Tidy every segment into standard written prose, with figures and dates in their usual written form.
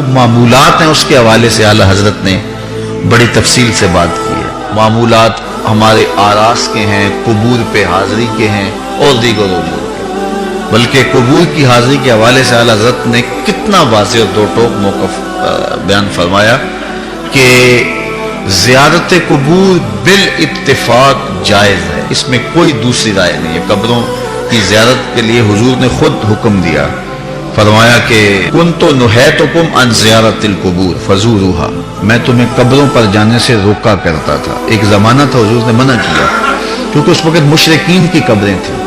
معمولات ہیں اس کے حوالے سے اعلیٰ حضرت نے بڑی تفصیل سے بات کی ہے۔ معمولات ہمارے آراس کے ہیں، قبور پہ حاضری کے ہیں اور دیگر امور کے، بلکہ قبور کی حاضری کے حوالے سے اعلیٰ حضرت نے کتنا واضح اور دو ٹوک موقف بیان فرمایا کہ زیارت قبور بالاتفاق جائز ہے، اس میں کوئی دوسری رائے نہیں ہے۔ قبروں کی زیارت کے لیے حضور نے خود حکم دیا، فرمایا کہ کنت نہیتکم عن زیارت القبور فزوروها، میں تمہیں قبروں پر جانے سے روکا کرتا تھا۔ ایک زمانہ تھا حضور نے منع کیا کیونکہ اس وقت مشرکین کی قبریں تھیں،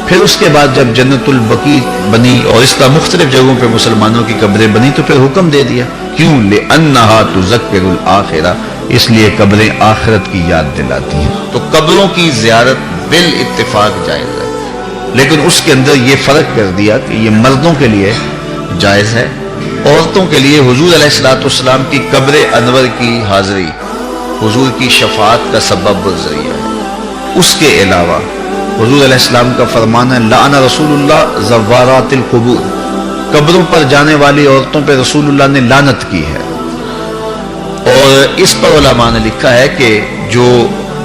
پھر اس کے بعد جب جنت البقیع بنی اور اس طرح مختلف جگہوں پہ مسلمانوں کی قبریں بنی تو پھر حکم دے دیا، کیوں؟ لأنها تذکر الآخرہ، اس لیے قبریں آخرت کی یاد دلاتی ہیں۔ تو قبروں کی زیارت بالاتفاق جائز ہے، لیکن اس کے اندر یہ فرق کر دیا کہ یہ مردوں کے لیے جائز ہے، عورتوں کے لیے حضور علیہ الصلوۃ والسلام کی قبر انور کی حاضری حضور کی شفاعت کا سبب و ذریعہ ہے۔ اس کے علاوہ حضور علیہ السلام کا فرمان ہے لعن رسول اللہ زوارات القبور، قبروں پر جانے والی عورتوں پہ رسول اللہ نے لعنت کی ہے، اور اس پر علماء نے لکھا ہے کہ جو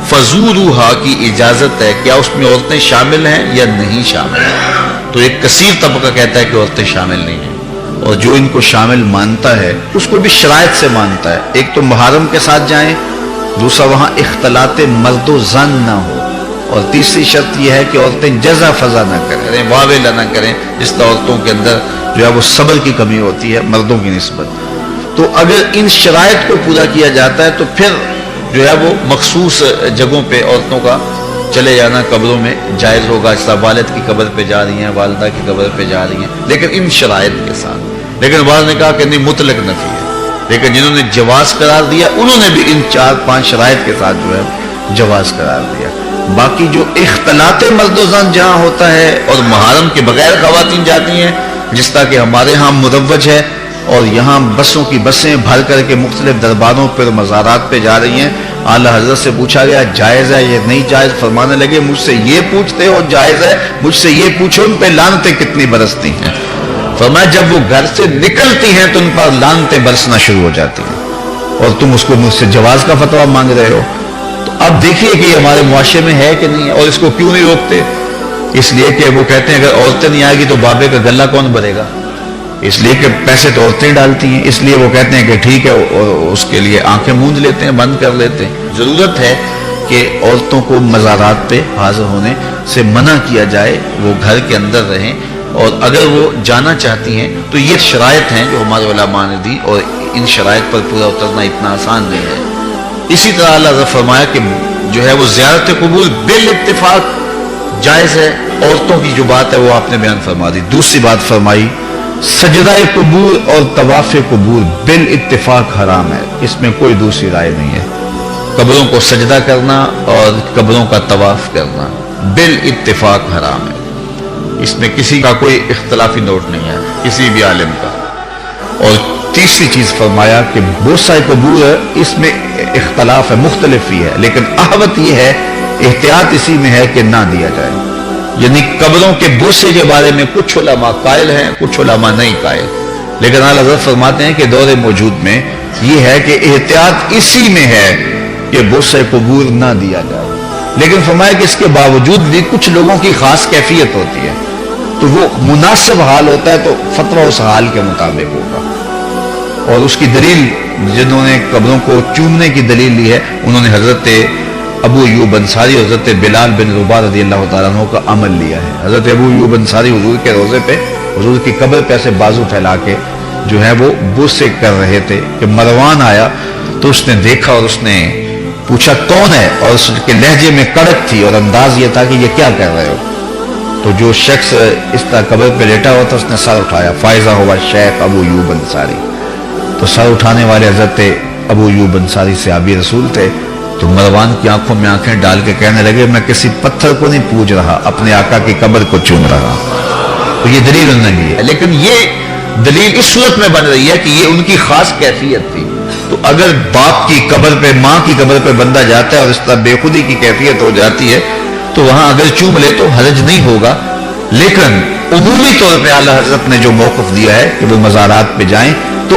فزوروہا کی اجازت ہے، کیا اس میں عورتیں شامل ہیں یا نہیں شامل ہیں؟ تو ایک کثیر طبقہ کہتا ہے کہ عورتیں شامل نہیں ہیں، اور جو ان کو شامل مانتا ہے اس کو بھی شرائط سے مانتا ہے۔ ایک تو محرم کے ساتھ جائیں، دوسرا وہاں اختلاط مرد و زن نہ ہو، اور تیسری شرط یہ ہے کہ عورتیں جزا فضا نہ کریں، واویلا نہ کریں، جس طرح عورتوں کے اندر جو ہے وہ صبر کی کمی ہوتی ہے مردوں کی نسبت۔ تو اگر ان شرائط کو پورا کیا جاتا ہے تو پھر جو ہے وہ مخصوص جگہوں پہ عورتوں کا چلے جانا قبروں میں جائز ہوگا، اس طرح والد کی قبر پہ جا رہی ہیں، والدہ کی قبر پہ جا رہی ہیں، لیکن ان شرائط کے ساتھ۔ لیکن بعض نے کہا کہ نہیں، مطلق نفی ہے، لیکن جنہوں نے جواز قرار دیا انہوں نے بھی ان 4-5 شرائط کے ساتھ جو ہے جواز قرار دیا۔ باقی جو اختلاط مرد و زن جہاں ہوتا ہے اور محرم کے بغیر خواتین جاتی ہیں، جس طرح کہ ہمارے ہاں مروج ہے، اور یہاں بسوں کی بسیں بھر کر کے مختلف درباروں پر مزارات پہ جا رہی ہیں، اعلیٰ حضرت سے پوچھا گیا جائز ہے یا نہیں جائز، فرمانے لگے مجھ سے یہ پوچھتے ہو جائز ہے، مجھ سے یہ پوچھو ان پہ لعنتیں کتنی برستی ہیں۔ فرمایا جب وہ گھر سے نکلتی ہیں تو ان پر لعنتیں برسنا شروع ہو جاتی ہیں، اور تم اس کو مجھ سے جواز کا فتویٰ مانگ رہے ہو۔ تو اب دیکھیے کہ یہ ہمارے معاشرے میں ہے کہ نہیں ہے، اور اس کو کیوں نہیں روکتے؟ اس لیے کہ وہ کہتے ہیں اگر عورتیں نہیں آئے گی تو بابے کا گلہ کون بھرے گا، اس لیے کہ پیسے تو عورتیں ڈالتی ہیں، اس لیے وہ کہتے ہیں کہ ٹھیک ہے، اور اس کے لیے آنکھیں موند لیتے ہیں، بند کر لیتے ہیں۔ ضرورت ہے کہ عورتوں کو مزارات پہ حاضر ہونے سے منع کیا جائے، وہ گھر کے اندر رہیں، اور اگر وہ جانا چاہتی ہیں تو یہ شرائط ہیں جو ہمارے علماء نے دی، اور ان شرائط پر پورا اترنا اتنا آسان نہیں ہے۔ اسی طرح اللہ نے فرمایا کہ جو ہے وہ زیارت قبور بالاتفاق جائز ہے، عورتوں کی جو بات ہے وہ آپ نے بیان فرما دی۔ دوسری بات فرمائی سجدہ قبور اور طواف قبور بالاتفاق حرام ہے، اس میں کوئی دوسری رائے نہیں ہے۔ قبروں کو سجدہ کرنا اور قبروں کا طواف کرنا بالاتفاق حرام ہے، اس میں کسی کا کوئی اختلافی نوٹ نہیں ہے کسی بھی عالم کا۔ اور تیسری چیز فرمایا کہ بوسہ قبور اس میں اختلاف ہے، مختلف ہی ہے، لیکن احوط یہ ہے، احتیاط اسی میں ہے کہ نہ دیا جائے۔ یعنی قبروں کے بوسے کے بارے میں کچھ علماء قائل ہیں، کچھ علماء نہیں قائل، لیکن اعلیٰ حضرت فرماتے ہیں کہ دور موجود میں یہ ہے کہ احتیاط اسی میں ہے کہ بوسہ قبور نہ دیا جائے، لیکن فرمایا کہ اس کے باوجود بھی کچھ لوگوں کی خاص کیفیت ہوتی ہے، تو وہ مناسب حال ہوتا ہے تو فتویٰ اس حال کے مطابق ہوگا۔ اور اس کی دلیل جنہوں نے قبروں کو چومنے کی دلیل لی ہے، انہوں نے حضرت ابو ایوب انصاری اور حضرت بلال بن رباح رضی اللہ تعالیٰ عنہ کا عمل لیا ہے۔ حضرت ابو ایوب انصاری حضور کے روزے پہ، حضور کی قبر پہ ایسے بازو پھیلا کے جو ہے وہ بوسے کر رہے تھے کہ مروان آیا تو اس نے دیکھا اور اس نے پوچھا کون ہے، اور اس کے لہجے میں کڑک تھی اور انداز یہ تھا کہ یہ کیا کر رہے ہو۔ تو جو شخص اس طرح قبر پہ لیٹا ہوا تھا اس نے سر اٹھایا، فائزہ ہوا شیخ ابو ایوب انصاری، تو سر اٹھانے والے حضرت ابو ایوب انصاری صحابی رسول تھے، تو مروان کی آنکھوں میں آنکھیں ڈال کے کہنے لگے میں کسی پتھر کو نہیں پوج رہا، اپنے آقا کی قبر کو چوم رہا۔ تو یہ دلیل انہوں نے لی ہے، لیکن یہ دلیل اس صورت میں بن رہی ہے کہ یہ ان کی خاص کیفیت تھی۔ تو اگر باپ کی قبر پہ، ماں کی قبر پہ بندہ جاتا ہے اور اس طرح بے خودی کی کیفیت ہو جاتی ہے تو وہاں اگر چوم لے تو حرج نہیں ہوگا، لیکن عمومی طور پہ اعلیٰ حضرت نے جو موقف دیا ہے کہ وہ مزارات پہ جائیں تو